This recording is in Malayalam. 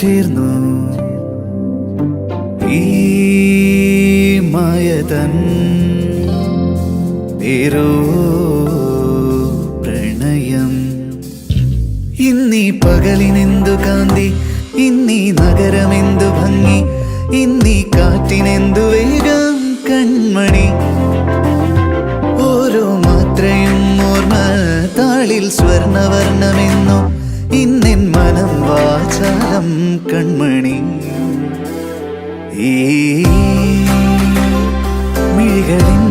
ചേർന്നു ഈ മായതൻ പേരോ പ്രണയം. ഇന്നീ പകലിനെന്തു കാന്തി, ഇന്നീ നഗരമെന്തു ഭംഗി, ഇന്നീ കാറ്റിനെന്തു വേഗം കൺമണി. ഓരോ മാത്രയും ഓർമ്മ താളിൽ സ്വർണവർണ്ണമെന്നു, ഇന്നെൻ മനം വാചാലം കൺമണി. ഈ മിഴികളിൻ